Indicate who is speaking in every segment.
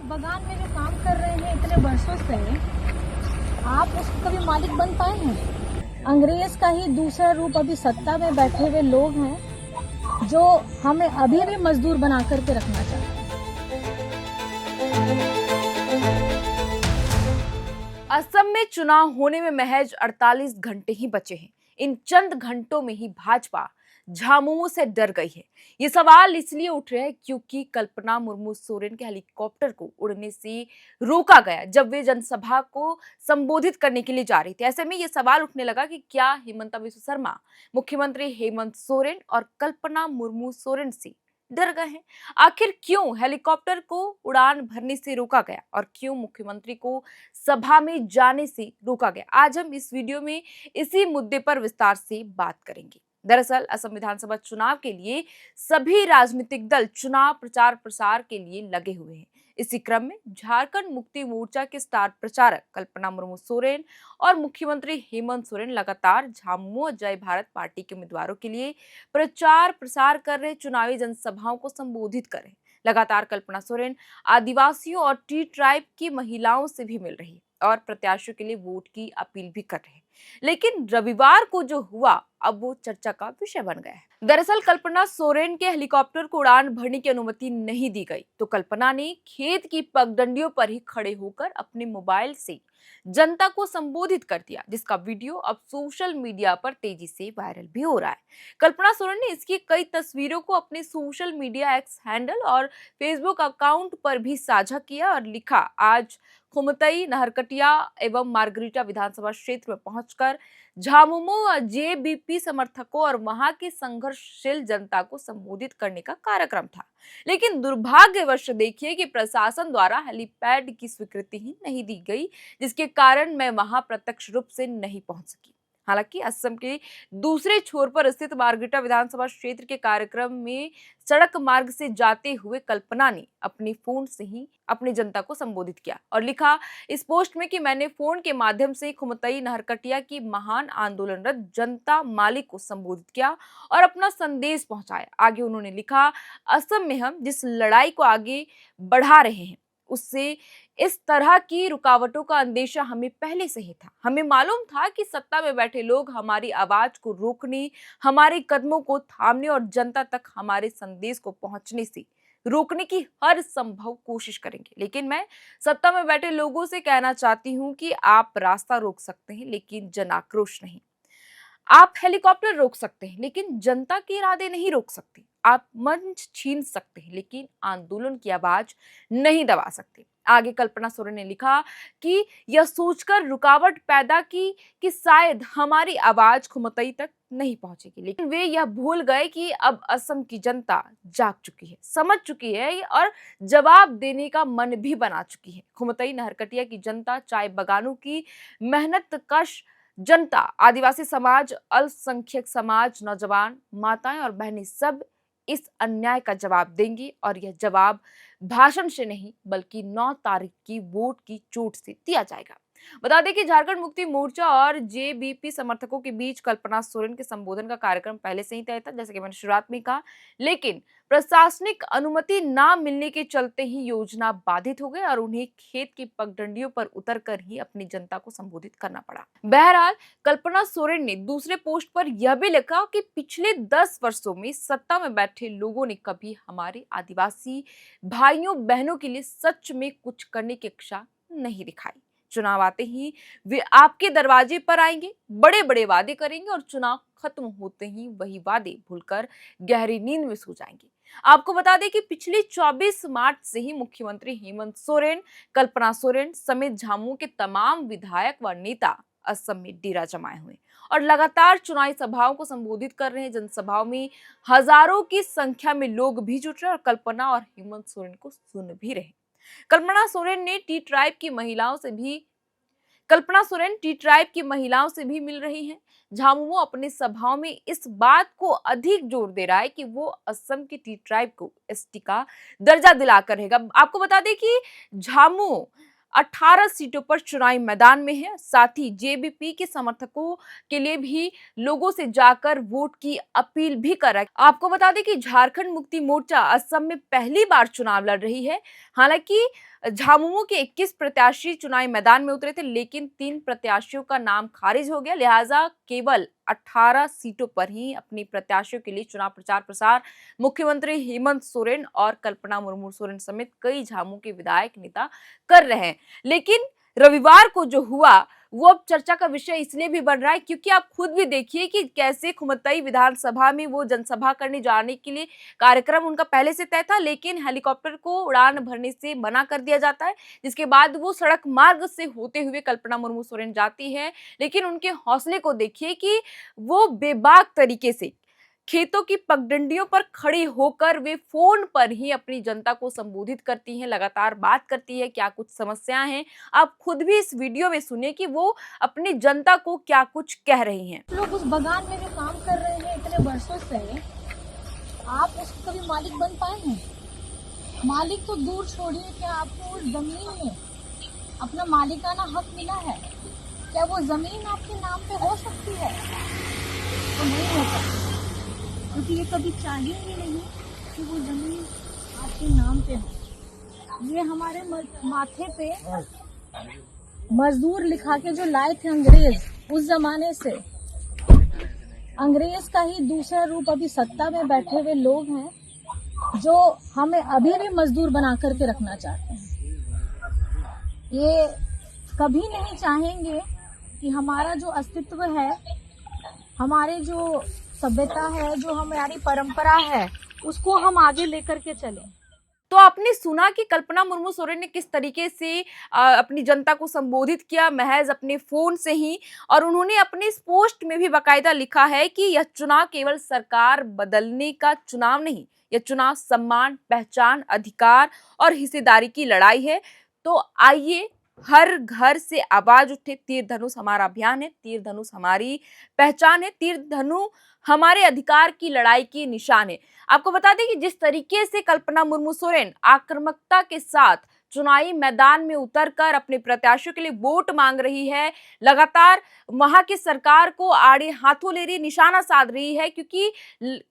Speaker 1: बगान में जो काम कर रहे हैं इतने वर्षों से, आप उसके कभी मालिक बन पाए हैं? अंग्रेज का ही दूसरा रूप अभी सत्ता में बैठे हुए लोग हैं जो हमें अभी भी मजदूर बना करके रखना चाहते हैं।
Speaker 2: असम में चुनाव होने में महज 48 घंटे ही बचे हैं। इन चंद घंटों में ही भाजपा झामुमो से डर गई है। ये सवाल इसलिए उठ रहे हैं क्योंकि कल्पना मुर्मू सोरेन के हेलीकॉप्टर को उड़ने से रोका गया जब वे जनसभा को संबोधित करने के लिए जा रही थी। ऐसे में ये सवाल उठने लगा कि क्या हिमंता बिस्वा शर्मा मुख्यमंत्री हेमंत सोरेन और कल्पना मुर्मू सोरेन से डर गए हैं? आखिर क्यों हेलीकॉप्टर को उड़ान भरने से रोका गया और क्यों मुख्यमंत्री को सभा में जाने से रोका गया? आज हम इस वीडियो में इसी मुद्दे पर विस्तार से बात करेंगे। दरअसल असम विधानसभा चुनाव के लिए सभी राजनीतिक दल चुनाव प्रचार प्रसार के लिए लगे हुए हैं। इसी क्रम में झारखंड मुक्ति मोर्चा के स्टार प्रचारक कल्पना मुर्मू सोरेन और मुख्यमंत्री हेमंत सोरेन लगातार झामुमो जय भारत पार्टी के उम्मीदवारों के लिए प्रचार प्रसार कर रहे चुनावी जनसभाओं को संबोधित कर रहे हैं। लगातार कल्पना सोरेन आदिवासियों और टी ट्राइब की महिलाओं से भी मिल रही है और प्रत्याशियों के लिए वोट की अपील भी कर रहे हैं। लेकिन रविवार को जो हुआ अब वो चर्चा का विषय बन गया है। दरअसल कल्पना सोरेन के हेलीकॉप्टर को उड़ान भरने की अनुमति नहीं दी गई तो कल्पना ने खेत की पगडंडियों पर ही खड़े होकर अपने मोबाइल से जनता को संबोधित कर दिया, जिसका वीडियो अब सोशल मीडिया पर तेजी से वायरल भी हो रहा है। कल्पना सोरेन ने इसकी कई तस्वीरों को अपने सोशल मीडिया एक्स हैंडल और फेसबुक अकाउंट पर भी साझा किया और लिखा, आज खुमतई, नहरकटिया एवं मार्गरीटा विधानसभा क्षेत्र में पहुंचकर झामुमो जेबीपी समर्थकों और वहां की संघर्षशील जनता को संबोधित करने का कार्यक्रम था। लेकिन दुर्भाग्यवश देखिए कि प्रशासन द्वारा हेलीपैड की स्वीकृति ही नहीं दी गई, जिसके कारण मैं वहां प्रत्यक्ष रूप से नहीं पहुंच सकी। हालांकि असम के दूसरे छोर पर स्थित मार्गरीटा विधानसभा क्षेत्र के कार्यक्रम में सड़क मार्ग से जाते हुए कल्पना ने अपने फोन से ही अपनी जनता को संबोधित किया और लिखा इस पोस्ट में कि मैंने फोन के माध्यम से खुमतई नहरकटिया की महान आंदोलनरत जनता मालिक को संबोधित किया और अपना संदेश पहुंचाया। आगे उन्होंने लिखा, असम में हम जिस लड़ाई को आगे बढ़ा रहे हैं उससे इस तरह की रुकावटों का अंदेशा हमें पहले से ही था। हमें मालूम था कि सत्ता में बैठे लोग हमारी आवाज को रोकने, हमारे कदमों को थामने और जनता तक हमारे संदेश को पहुंचने से रोकने की हर संभव कोशिश करेंगे। लेकिन मैं सत्ता में बैठे लोगों से कहना चाहती हूं कि आप रास्ता रोक सकते हैं लेकिन जन आक्रोश नहीं। आप हेलीकॉप्टर रोक सकते हैं लेकिन जनता के इरादे नहीं रोक सकते। आप मंच छीन सकते हैं लेकिन आंदोलन की आवाज नहीं दबा सकते। आगे कल्पना सोरेन ने लिखा कि यह सोचकर रुकावट पैदा की कि शायद हमारी आवाज खुमतई तक नहीं पहुंचेगी, लेकिन वे यह भूल गए कि अब असम की जनता जाग चुकी है, समझ चुकी है और जवाब देने का मन भी बना चुकी है। खुमतई नहरकटिया की जनता, चाय बगानों की मेहनत कश जनता, आदिवासी समाज, अल्पसंख्यक समाज, नौजवान, माताएं और बहनें सब इस अन्याय का जवाब देंगी और यह जवाब भाषण से नहीं बल्कि 9 तारीख की वोट की चोट से दिया जाएगा। बता दें कि झारखंड मुक्ति मोर्चा और जेबीपी समर्थकों के बीच कल्पना सोरेन के संबोधन का कार्यक्रम पहले से ही तय था, जैसे कि मैंने शुरुआत में कहा, लेकिन प्रशासनिक अनुमति ना मिलने के चलते ही योजना बाधित हो गई और उन्हें खेत की पगडंडियों पर उतरकर ही अपनी जनता को संबोधित करना पड़ा। बहरहाल कल्पना सोरेन ने दूसरे पोस्ट पर यह भी लिखा कि पिछले 10 वर्षों में सत्ता में बैठे लोगों ने कभी हमारे आदिवासी भाइयों बहनों के लिए सच में कुछ करने की इच्छा नहीं दिखाई। चुनाव आते ही वे आपके दरवाजे पर आएंगे, बड़े बड़े वादे करेंगे और चुनाव खत्म होते ही वही वादे भूलकर गहरी नींद में सो जाएंगे। आपको बता दें कि पिछले 24 मार्च से ही मुख्यमंत्री हेमंत सोरेन, कल्पना सोरेन समेत झामुमो के तमाम विधायक व नेता असम में डेरा जमाए हुए और लगातार चुनावी सभाओं को संबोधित कर रहे हैं। जनसभाओं में हजारों की संख्या में लोग भी जुट रहे और कल्पना और हेमंत सोरेन को सुन भी रहे। कल्पना सोरेन टी ट्राइब की महिलाओं से भी मिल रही हैं। झामुमो अपने सभाओं में इस बात को अधिक जोर दे रहा है कि वो असम के टी ट्राइब को एसटी का दर्जा दिलाकर रहेगा। आपको बता दें कि झामुमो 18 सीटों पर चुनावी मैदान में है। साथ ही जेबीपी के समर्थकों के लिए भी लोगों से जाकर वोट की अपील भी कर रहा है। आपको बता दें कि झारखंड मुक्ति मोर्चा असम में पहली बार चुनाव लड़ रही है। हालांकि झामुमो के 21 प्रत्याशी चुनावी मैदान में उतरे थे, लेकिन 3 प्रत्याशियों का नाम खारिज हो गया। लिहाजा केवल 18 सीटों पर ही अपनी प्रत्याशियों के लिए चुनाव प्रचार प्रसार मुख्यमंत्री हेमंत सोरेन और कल्पना मुर्मू सोरेन समेत कई झामुमो के विधायक नेता कर रहे हैं। लेकिन रविवार को जो हुआ वो अब चर्चा का विषय इसलिए भी बन रहा है क्योंकि आप खुद भी देखिए कि कैसे खुमतई विधानसभा में वो जनसभा करने जाने के लिए कार्यक्रम उनका पहले से तय था, लेकिन हेलीकॉप्टर को उड़ान भरने से मना कर दिया जाता है, जिसके बाद वो सड़क मार्ग से होते हुए कल्पना मुर्मू सोरेन जाती है। लेकिन उनके हौसले को देखिए कि वो बेबाक तरीके से खेतों की पगडंडियों पर खड़ी होकर वे फोन पर ही अपनी जनता को संबोधित करती हैं, लगातार बात करती है, क्या कुछ समस्याएं हैं। आप खुद भी इस वीडियो में सुनिए कि वो अपनी जनता को क्या कुछ कह रही हैं।
Speaker 1: लोग उस बगान में जो काम कर रहे हैं इतने वर्षों से, आप उसके कभी मालिक बन पाए हैं? मालिक तो दूर छोड़िए, क्या आपको उस जमीन में अपना मालिकाना हक मिला है? क्या वो जमीन आपके नाम पे हो सकती है? तो नहीं हो सकती, क्योंकि ये कभी चाहेंगे नहीं कि वो जमीन आपके नाम पे हो। ये हमारे माथे पे मजदूर लिखा के जो लाए थे अंग्रेज, उस जमाने से अंग्रेज का ही दूसरा रूप अभी सत्ता में बैठे हुए लोग हैं जो हमें अभी भी मजदूर बना करके रखना चाहते हैं। ये कभी नहीं चाहेंगे कि हमारा जो अस्तित्व है, हमारे जो सभ्यता है, जो हमारी परंपरा है, उसको हम आगे लेकर के चलें।
Speaker 2: तो आपने सुना कि कल्पना मुर्मू सोरेन ने किस तरीके से अपनी जनता को संबोधित किया महज अपने फोन से ही, और उन्होंने अपने इस पोस्ट में भी बाकायदा लिखा है कि यह चुनाव केवल सरकार बदलने का चुनाव नहीं, यह चुनाव सम्मान, पहचान, अधिकार और हिस्सेदारी की लड़ाई है। तो आइए हर घर से आवाज उठे, तीर धनुष हमारा अभियान है, तीर धनुष हमारी पहचान है, तीर धनुष हमारे अधिकार की लड़ाई की निशान है। आपको बता दें कि जिस तरीके से कल्पना मुर्मू सोरेन आक्रामकता के साथ चुनावी मैदान में उतरकर अपने प्रत्याशियों के लिए वोट मांग रही है, लगातार वहां की सरकार को आड़े हाथों ले रही, निशाना साध रही है, क्योंकि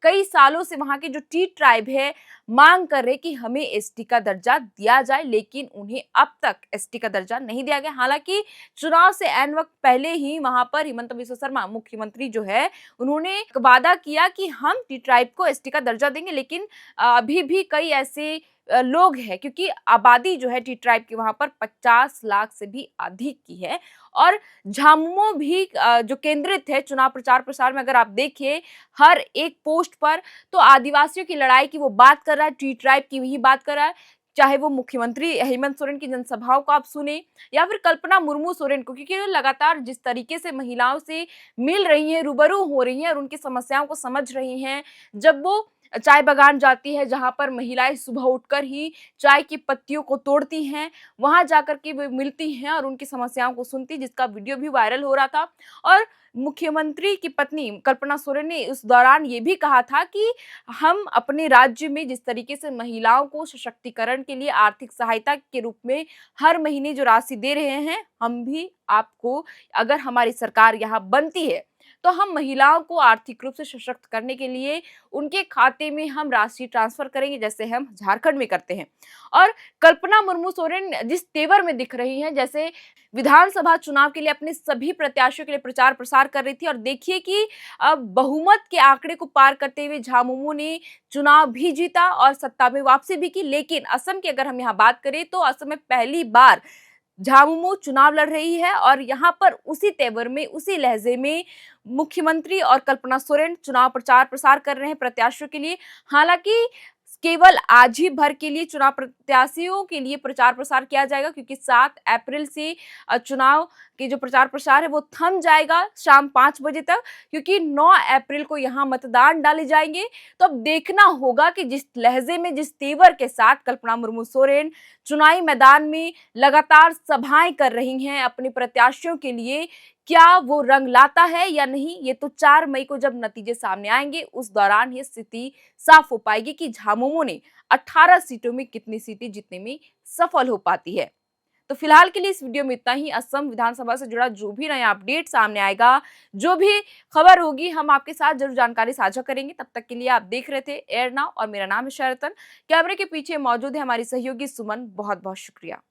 Speaker 2: कई सालों से वहां के जो टी ट्राइब है मांग कर रहे कि हमें एसटी का दर्जा दिया जाए, लेकिन उन्हें अब तक एसटी का दर्जा नहीं दिया गया। हालांकि चुनाव से ऐन वक्त पहले ही वहां पर हिमंत बिस्वा शर्मा मुख्यमंत्री जो है, उन्होंने वादा किया कि हम टी ट्राइब को एसटी का दर्जा देंगे, लेकिन अभी भी कई ऐसे लोग हैं, क्योंकि आबादी जो है टी ट्राइब की वहां पर 50 लाख से भी अधिक की है। और झामुमो भी जो केंद्रित है चुनाव प्रचार प्रसार में, अगर आप देखिए हर एक पोस्ट पर तो आदिवासियों की लड़ाई की वो बात कर रहा है, टी ट्राइब की भी बात कर रहा है, चाहे वो मुख्यमंत्री हेमंत सोरेन की जनसभाओं को आप सुने या फिर कल्पना मुर्मू सोरेन को, क्योंकि लगातार जिस तरीके से महिलाओं से मिल रही हैं, रूबरू हो रही हैं और उनकी समस्याओं को समझ रही हैं। जब वो चाय बागान जाती है जहां पर महिलाएं सुबह उठकर ही चाय की पत्तियों को तोड़ती हैं, वहां जाकर के वे मिलती हैं और उनकी समस्याओं को सुनती, जिसका वीडियो भी वायरल हो रहा था। और मुख्यमंत्री की पत्नी कल्पना सोरेन ने उस दौरान ये भी कहा था कि हम अपने राज्य में जिस तरीके से महिलाओं को सशक्तिकरण के लिए आर्थिक सहायता के रूप में हर महीने जो राशि दे रहे हैं, हम भी आपको, अगर हमारी सरकार यहाँ बनती है तो हम महिलाओं को आर्थिक रूप से सशक्त करने के लिए उनके खाते में हम राशि ट्रांसफर करेंगे, जैसे हम झारखंड में करते हैं। और कल्पना मुर्मू सोरेन जिस तेवर में दिख रही हैं, जैसे विधानसभा चुनाव के लिए अपने सभी प्रत्याशियों के लिए प्रचार प्रसार कर रही थी, और देखिए कि अब बहुमत के आंकड़े को पार करते हुए झामुमो ने चुनाव भी जीता और सत्ता में वापसी भी की। लेकिन असम की अगर हम यहाँ बात करें तो असम में पहली बार झामुमो चुनाव लड़ रही है और यहाँ पर उसी तेवर में, उसी लहजे में मुख्यमंत्री और कल्पना सोरेन चुनाव प्रचार प्रसार कर रहे हैं प्रत्याशियों के लिए। हालांकि केवल आज ही भर के लिए चुनाव प्रत्याशियों के लिए प्रचार प्रसार किया जाएगा, क्योंकि 7 अप्रैल से चुनाव के जो प्रचार प्रसार है वो थम जाएगा शाम 5 बजे तक, क्योंकि 9 अप्रैल को यहाँ मतदान डाले जाएंगे। तो अब देखना होगा कि जिस लहजे में, जिस तेवर के साथ कल्पना मुर्मू सोरेन चुनावी मैदान में लगातार सभाएं कर रही हैं अपने प्रत्याशियों के लिए, क्या वो रंग लाता है या नहीं, ये तो 4 मई को जब नतीजे सामने आएंगे उस दौरान ये स्थिति साफ हो पाएगी कि झामुमो ने 18 सीटों में कितनी सीटें जीतने में सफल हो पाती है। तो फिलहाल के लिए इस वीडियो में इतना ही। असम विधानसभा से जुड़ा जो भी नया अपडेट सामने आएगा, जो भी खबर होगी, हम आपके साथ जरूर जानकारी साझा करेंगे। तब तक के लिए आप देख रहे थे एयर नाउ और मेरा नाम है शरतन। कैमरे के पीछे मौजूद है हमारी सहयोगी सुमन। बहुत बहुत शुक्रिया।